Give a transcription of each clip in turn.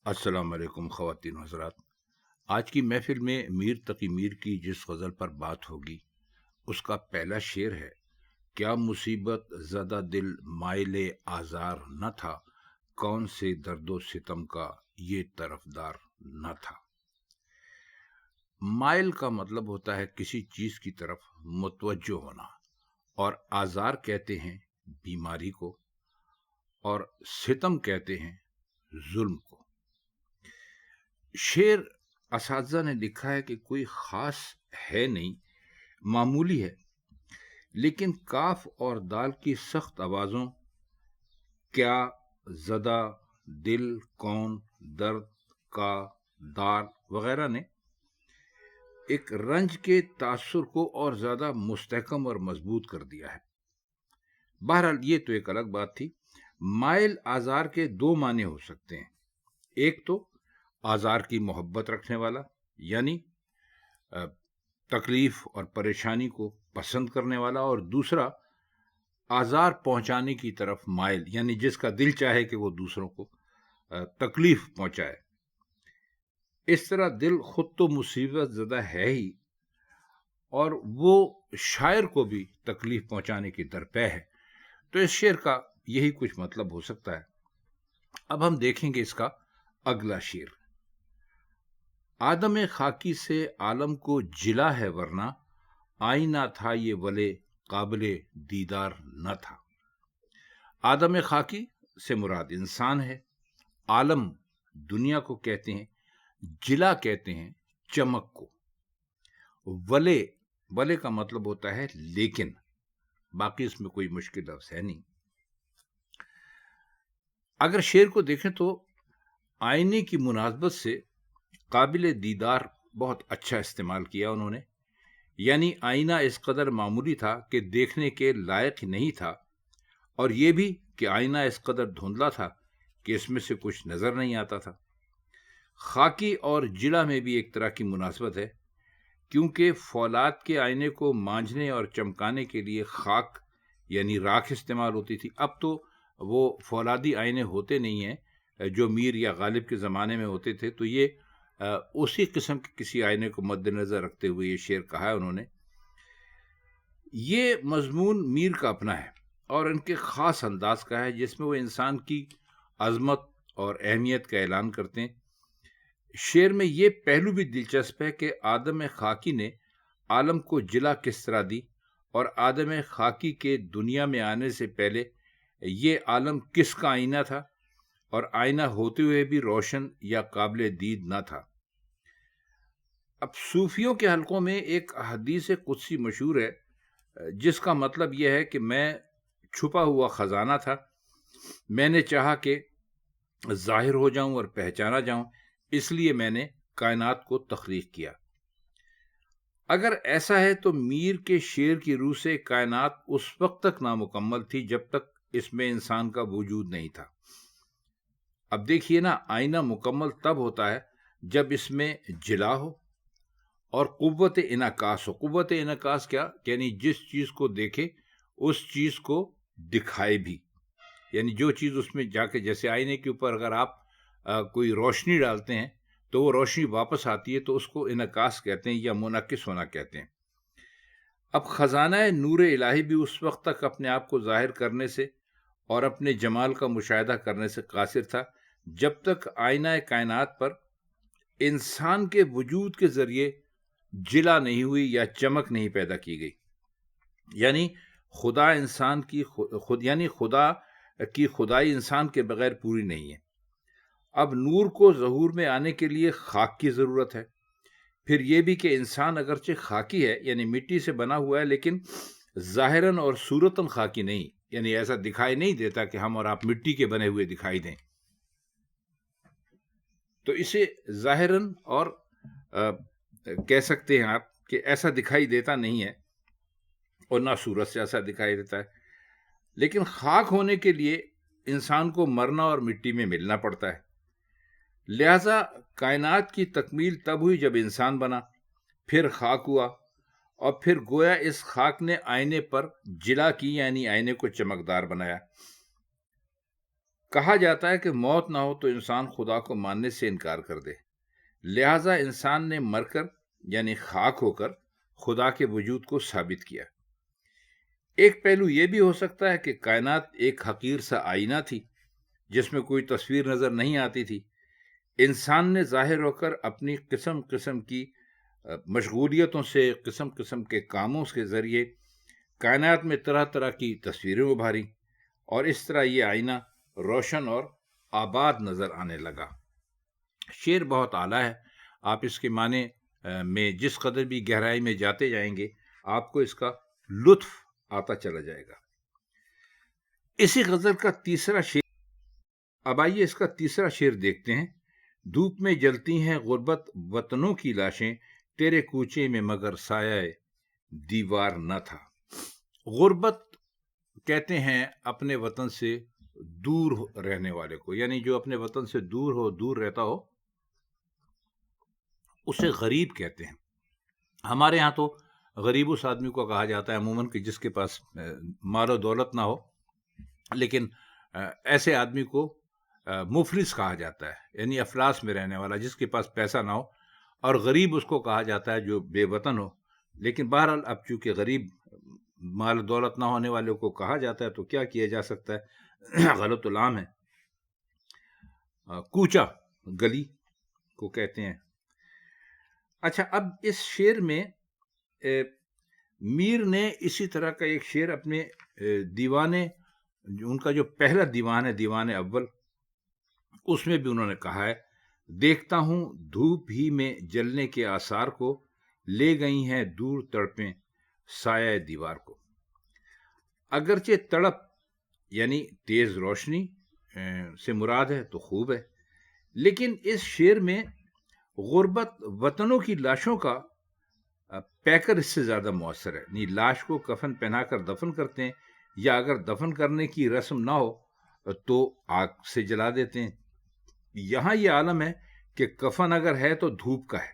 السلام علیکم خواتین و حضرات۔ آج کی محفل میں میر تقی میر کی جس غزل پر بات ہوگی اس کا پہلا شعر ہے: کیا مصیبت زدہ دل مائل آزار نہ تھا، کون سے درد و ستم کا یہ طرفدار نہ تھا۔ مائل کا مطلب ہوتا ہے کسی چیز کی طرف متوجہ ہونا، اور آزار کہتے ہیں بیماری کو، اور ستم کہتے ہیں ظلم کو۔ شعر اساتذہ نے لکھا ہے کہ کوئی خاص ہے نہیں، معمولی ہے، لیکن کاف اور دال کی سخت آوازوں کیا زدہ دل کون درد کا دار وغیرہ نے ایک رنج کے تاثر کو اور زیادہ مستحکم اور مضبوط کر دیا ہے۔ بہرحال یہ تو ایک الگ بات تھی۔ مائل آزار کے دو معنی ہو سکتے ہیں، ایک تو آزار کی محبت رکھنے والا، یعنی تکلیف اور پریشانی کو پسند کرنے والا، اور دوسرا آزار پہنچانے کی طرف مائل، یعنی جس کا دل چاہے کہ وہ دوسروں کو تکلیف پہنچائے۔ اس طرح دل خود تو مصیبت زدہ ہے ہی، اور وہ شاعر کو بھی تکلیف پہنچانے کی درپے ہے۔ تو اس شعر کا یہی کچھ مطلب ہو سکتا ہے۔ اب ہم دیکھیں گے اس کا اگلا شعر: آدم خاکی سے عالم کو جلا ہے، ورنہ آئینہ تھا یہ ولے قابل دیدار نہ تھا۔ آدم خاکی سے مراد انسان ہے، عالم دنیا کو کہتے ہیں، جلا کہتے ہیں چمک کو، ولے کا مطلب ہوتا ہے لیکن، باقی اس میں کوئی مشکل لفظ ہے نہیں۔ اگر شعر کو دیکھیں تو آئینے کی مناسبت سے قابل دیدار بہت اچھا استعمال کیا انہوں نے، یعنی آئینہ اس قدر معمولی تھا کہ دیکھنے کے لائق نہیں تھا، اور یہ بھی کہ آئینہ اس قدر دھندلا تھا کہ اس میں سے کچھ نظر نہیں آتا تھا۔ خاکی اور جلا میں بھی ایک طرح کی مناسبت ہے، کیونکہ فولاد کے آئینے کو مانجنے اور چمکانے کے لیے خاک یعنی راکھ استعمال ہوتی تھی۔ اب تو وہ فولادی آئینے ہوتے نہیں ہیں جو میر یا غالب کے زمانے میں ہوتے تھے، تو یہ اسی قسم کے کسی آئینے کو مد نظر رکھتے ہوئے یہ شعر کہا ہے انہوں نے۔ یہ مضمون میر کا اپنا ہے اور ان کے خاص انداز کا ہے، جس میں وہ انسان کی عظمت اور اہمیت کا اعلان کرتے ہیں۔ شعر میں یہ پہلو بھی دلچسپ ہے کہ آدم خاکی نے عالم کو جلا کس طرح دی، اور آدم خاکی کے دنیا میں آنے سے پہلے یہ عالم کس کا آئینہ تھا، اور آئینہ ہوتے ہوئے بھی روشن یا قابل دید نہ تھا۔ اب صوفیوں کے حلقوں میں ایک حدیث قدسی مشہور ہے، جس کا مطلب یہ ہے کہ میں چھپا ہوا خزانہ تھا، میں نے چاہا کہ ظاہر ہو جاؤں اور پہچانا جاؤں، اس لیے میں نے کائنات کو تخلیق کیا۔ اگر ایسا ہے تو میر کے شعر کی روح سے کائنات اس وقت تک نامکمل تھی جب تک اس میں انسان کا وجود نہیں تھا۔ اب دیکھیے نا، آئینہ مکمل تب ہوتا ہے جب اس میں جلا ہو اور قوت انعکاس ہو۔ قوت انعکاس کیا؟ یعنی جس چیز کو دیکھے اس چیز کو دکھائے بھی، یعنی جو چیز اس میں جا کے، جیسے آئینے کے اوپر اگر آپ کوئی روشنی ڈالتے ہیں تو وہ روشنی واپس آتی ہے، تو اس کو انعکاس کہتے ہیں یا منعکس ہونا کہتے ہیں۔ اب خزانہ نور الہی بھی اس وقت تک اپنے آپ کو ظاہر کرنے سے اور اپنے جمال کا مشاہدہ کرنے سے قاصر تھا جب تک آئینہ کائنات پر انسان کے وجود کے ذریعے جلا نہیں ہوئی یا چمک نہیں پیدا کی گئی۔ یعنی خدا کی خدائی انسان کے بغیر پوری نہیں ہے۔ اب نور کو ظہور میں آنے کے لیے خاک کی ضرورت ہے، پھر یہ بھی کہ انسان اگرچہ خاکی ہے، یعنی مٹی سے بنا ہوا ہے، لیکن ظاہراً اور صورتاً خاکی نہیں، یعنی ایسا دکھائی نہیں دیتا کہ ہم اور آپ مٹی کے بنے ہوئے دکھائی دیں۔ تو اسے ظاہراً اور کہہ سکتے ہیں آپ کہ ایسا دکھائی دیتا نہیں ہے، اور نہ صورت سے ایسا دکھائی دیتا ہے۔ لیکن خاک ہونے کے لیے انسان کو مرنا اور مٹی میں ملنا پڑتا ہے، لہذا کائنات کی تکمیل تب ہوئی جب انسان بنا، پھر خاک ہوا، اور پھر گویا اس خاک نے آئینے پر جلا کی، یعنی آئینے کو چمکدار بنایا۔ کہا جاتا ہے کہ موت نہ ہو تو انسان خدا کو ماننے سے انکار کر دے، لہذا انسان نے مر کر یعنی خاک ہو کر خدا کے وجود کو ثابت کیا۔ ایک پہلو یہ بھی ہو سکتا ہے کہ کائنات ایک حقیر سا آئینہ تھی جس میں کوئی تصویر نظر نہیں آتی تھی۔ انسان نے ظاہر ہو کر اپنی قسم قسم کی مشغولیتوں سے، قسم قسم کے کاموں کے ذریعے کائنات میں طرح طرح کی تصویریں ابھاری، اور اس طرح یہ آئینہ روشن اور آباد نظر آنے لگا۔ شعر بہت اعلیٰ ہے، آپ اس کے معنی میں جس قدر بھی گہرائی میں جاتے جائیں گے آپ کو اس کا لطف آتا چلا جائے گا۔ اسی غزل کا تیسرا شعر، اب آئیے اس کا تیسرا شعر دیکھتے ہیں۔ دھوپ میں جلتی ہیں غربت وطنوں کی لاشیں، تیرے کوچے میں مگر سایہ دیوار نہ تھا۔ غربت کہتے ہیں اپنے وطن سے دور رہنے والے کو، یعنی جو اپنے وطن سے دور رہتا ہو اسے غریب کہتے ہیں۔ ہمارے ہاں تو غریب اس آدمی کو کہا جاتا ہے عموماً کہ جس کے پاس مال و دولت نہ ہو، لیکن ایسے آدمی کو مفلس کہا جاتا ہے، یعنی افلاس میں رہنے والا، جس کے پاس پیسہ نہ ہو، اور غریب اس کو کہا جاتا ہے جو بے وطن ہو۔ لیکن بہرحال اب چونکہ غریب مال و دولت نہ ہونے والے کو کہا جاتا ہے تو کیا کیا جا سکتا ہے، غلط العام ہے۔ کوچا گلی کو کہتے ہیں۔ اچھا، اب اس شعر میں میر نے اسی طرح کا ایک شعر اپنے دیوانے، ان کا جو پہلا دیوان ہے دیوان اول، اس میں بھی انہوں نے کہا ہے، دیکھتا ہوں دھوپ ہی میں جلنے کے آثار کو، لے گئی ہیں دور تڑپیں سایہ دیوار کو۔ اگرچہ تڑپ یعنی تیز روشنی سے مراد ہے تو خوب ہے، لیکن اس شعر میں غربت وطنوں کی لاشوں کا پیکر اس سے زیادہ مؤثر ہے۔ یعنی لاش کو کفن پہنا کر دفن کرتے ہیں، یا اگر دفن کرنے کی رسم نہ ہو تو آگ سے جلا دیتے ہیں۔ یہاں یہ عالم ہے کہ کفن اگر ہے تو دھوپ کا ہے،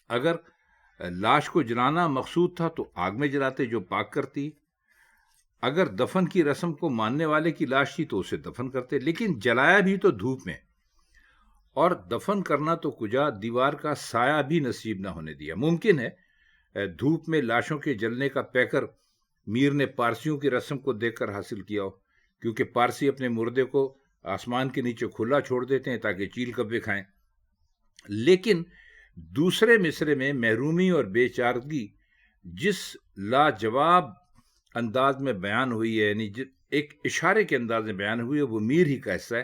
اگر لاش کو جلانا مقصود تھا تو آگ میں جلاتے جو پاک کرتی، اگر دفن کی رسم کو ماننے والے کی لاش تھی تو اسے دفن کرتے، لیکن جلایا بھی تو دھوپ میں، اور دفن کرنا تو کجا دیوار کا سایہ بھی نصیب نہ ہونے دیا۔ ممکن ہے دھوپ میں لاشوں کے جلنے کا پیکر میر نے پارسیوں کی رسم کو دیکھ کر حاصل کیا ہو، کیونکہ پارسی اپنے مردے کو آسمان کے نیچے کھلا چھوڑ دیتے ہیں تاکہ چیل کبے کھائیں۔ لیکن دوسرے مصرے میں محرومی اور بے چارگی جس لاجواب انداز میں بیان ہوئی ہے، یعنی ایک اشارے کے انداز میں بیان ہوئی ہے، وہ میر ہی کا حصہ ہے۔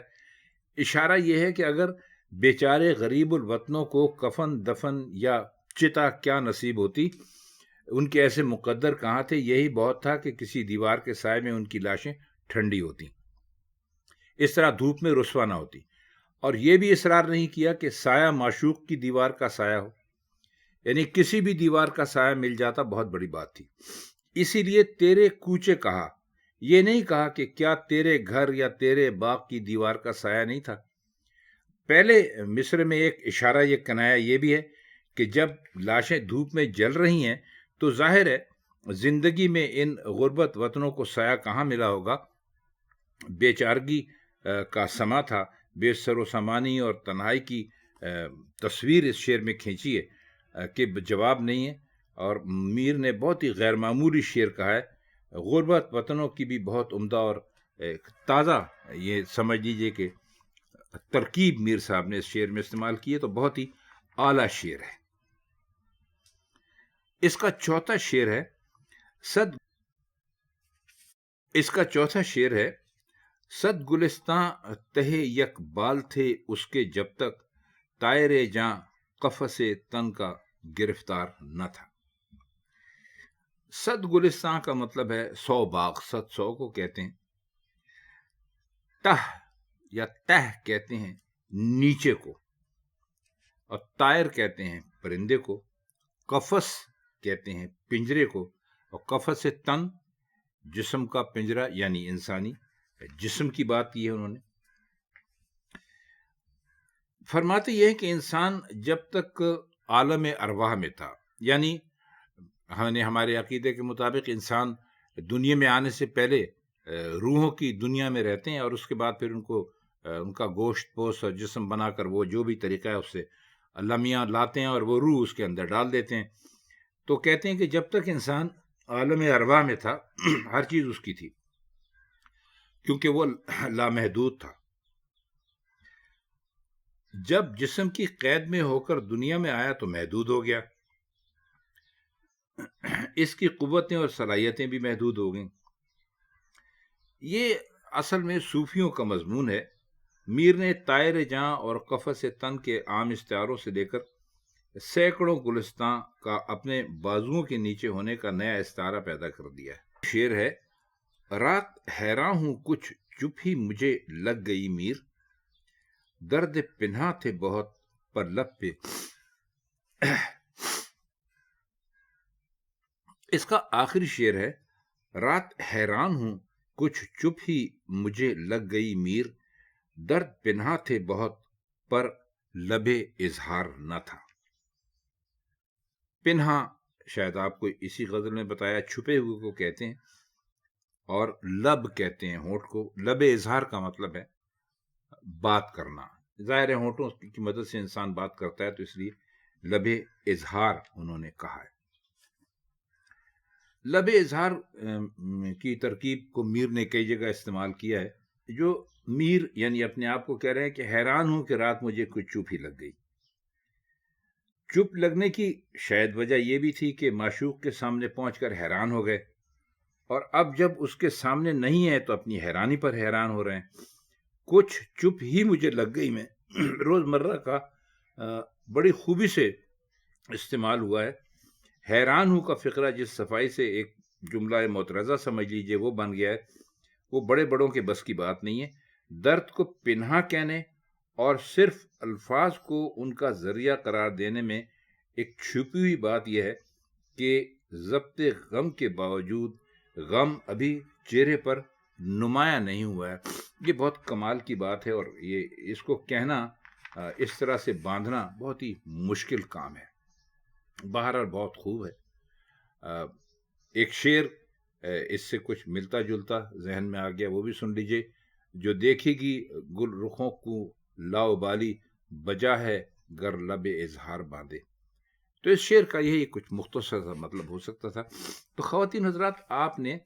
اشارہ یہ ہے کہ اگر بیچارے غریب الوطنوں کو کفن دفن یا چتا کیا نصیب ہوتی، ان کے ایسے مقدر کہاں تھے، یہی بہت تھا کہ کسی دیوار کے سائے میں ان کی لاشیں ٹھنڈی ہوتی، اس طرح دھوپ میں رسوا نہ ہوتی۔ اور یہ بھی اصرار نہیں کیا کہ سایہ معشوق کی دیوار کا سایہ ہو، یعنی کسی بھی دیوار کا سایہ مل جاتا بہت بڑی بات تھی۔ اسی لیے تیرے کوچے کہا، یہ نہیں کہا کہ کیا تیرے گھر یا تیرے باغ کی دیوار کا سایہ نہیں تھا۔ پہلے مصر میں ایک اشارہ، یہ کنایا یہ بھی ہے کہ جب لاشیں دھوپ میں جل رہی ہیں تو ظاہر ہے زندگی میں ان غربت وطنوں کو سایہ کہاں ملا ہوگا۔ بے چارگی کا سما تھا، بے سر و سامانی اور تنہائی کی تصویر اس شعر میں کھینچی ہے کہ جواب نہیں ہے۔ اور میر نے بہت ہی غیر معمولی شعر کہا ہے، غربت وطنوں کی بھی بہت عمدہ اور تازہ، یہ سمجھ لیجئے کہ ترکیب میر صاحب نے اس شعر میں استعمال کی ہے، تو بہت ہی اعلیٰ شعر ہے۔ اس کا چوتھا شعر ہے، صد گلستاں تہے یک بال تھے اس کے جب تک، طائر جاں قفس تن کا گرفتار نہ تھا۔ صد گلستاں کا مطلب ہے 100 باغ، 100 کو کہتے ہیں۔ تہ یا تہ کہتے ہیں نیچے کو، اور طائر کہتے ہیں پرندے کو، قفس کہتے ہیں پنجرے کو، اور قفس تن جسم کا پنجرہ یعنی انسانی جسم کی بات کی ہے انہوں نے۔ فرماتے یہ ہے کہ انسان جب تک عالم ارواح میں تھا، یعنی ہمارے عقیدے کے مطابق انسان دنیا میں آنے سے پہلے روحوں کی دنیا میں رہتے ہیں اور اس کے بعد پھر ان کو ان کا گوشت پوست اور جسم بنا کر وہ جو بھی طریقہ ہے اس سے اللہ میاں لاتے ہیں اور وہ روح اس کے اندر ڈال دیتے ہیں. تو کہتے ہیں کہ جب تک انسان عالم ارواح میں تھا ہر چیز اس کی تھی کیونکہ وہ لامحدود تھا. جب جسم کی قید میں ہو کر دنیا میں آیا تو محدود ہو گیا. اس کی قوتیں اور صلاحیتیں بھی محدود ہو گئیں. یہ اصل میں صوفیوں کا مضمون ہے. میر نے طائر جاں اور قفس تن کے عام استعاروں سے لے کر سینکڑوں گلستان کا اپنے بازوؤں کے نیچے ہونے کا نیا استعارہ پیدا کر دیا ہے. شعر ہے: رات حیران ہوں کچھ چپ ہی مجھے لگ گئی میر، درد پنہا تھے بہت پر لب پہ. اس کا آخری شعر ہے: رات حیران ہوں کچھ چپ ہی مجھے لگ گئی میر، درد پنہا تھے بہت پر لبے اظہار نہ تھا. پنہا شاید آپ کو اسی غزل میں بتایا چھپے ہوئے کو کہتے ہیں، اور لب کہتے ہیں ہونٹ کو. لب اظہار کا مطلب ہے بات کرنا. ظاہر ہے ہونٹوں کی مدد سے انسان بات کرتا ہے تو اس لیے لب اظہار انہوں نے کہا ہے. لب اظہار کی ترکیب کو میر نے کئی جگہ استعمال کیا ہے. جو میر یعنی اپنے آپ کو کہہ رہے ہیں کہ حیران ہوں کہ رات مجھے کچھ چپ ہی لگ گئی. چپ لگنے کی شاید وجہ یہ بھی تھی کہ معشوق کے سامنے پہنچ کر حیران ہو گئے، اور اب جب اس کے سامنے نہیں ہے تو اپنی حیرانی پر حیران ہو رہے ہیں. کچھ چپ ہی مجھے لگ گئی میں روزمرہ کا بڑی خوبی سے استعمال ہوا ہے. حیران ہوں کا فقرہ جس صفائی سے ایک جملہ معترضہ سمجھ لیجئے وہ بن گیا ہے، وہ بڑے بڑوں کے بس کی بات نہیں ہے. درد کو پنہا کہنے اور صرف الفاظ کو ان کا ذریعہ قرار دینے میں ایک چھپی ہوئی بات یہ ہے کہ ضبط غم کے باوجود غم ابھی چہرے پر نمایاں نہیں ہوا ہے. یہ بہت کمال کی بات ہے، اور یہ اس کو کہنا اس طرح سے باندھنا بہت ہی مشکل کام ہے. بہرحال بہت خوب ہے. ایک شعر اس سے کچھ ملتا جلتا ذہن میں آ گیا، وہ بھی سن لیجئے: جو دیکھے گی گل رخوں کو لاؤبالی، بجا ہے گر لب اظہار باندھے. تو اس شعر کا یہی کچھ مختصر سا مطلب ہو سکتا تھا. تو خواتین حضرات، آپ نے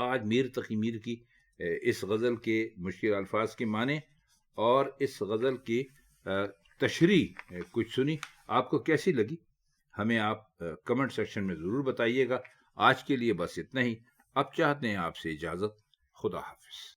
آج میر تقی میر کی اس غزل کے مشکل الفاظ کے معنی اور اس غزل کی تشریح کچھ سنی. آپ کو کیسی لگی ہمیں آپ کمنٹ سیکشن میں ضرور بتائیے گا. آج کے لیے بس اتنا ہی. اب چاہتے ہیں آپ سے اجازت. خدا حافظ.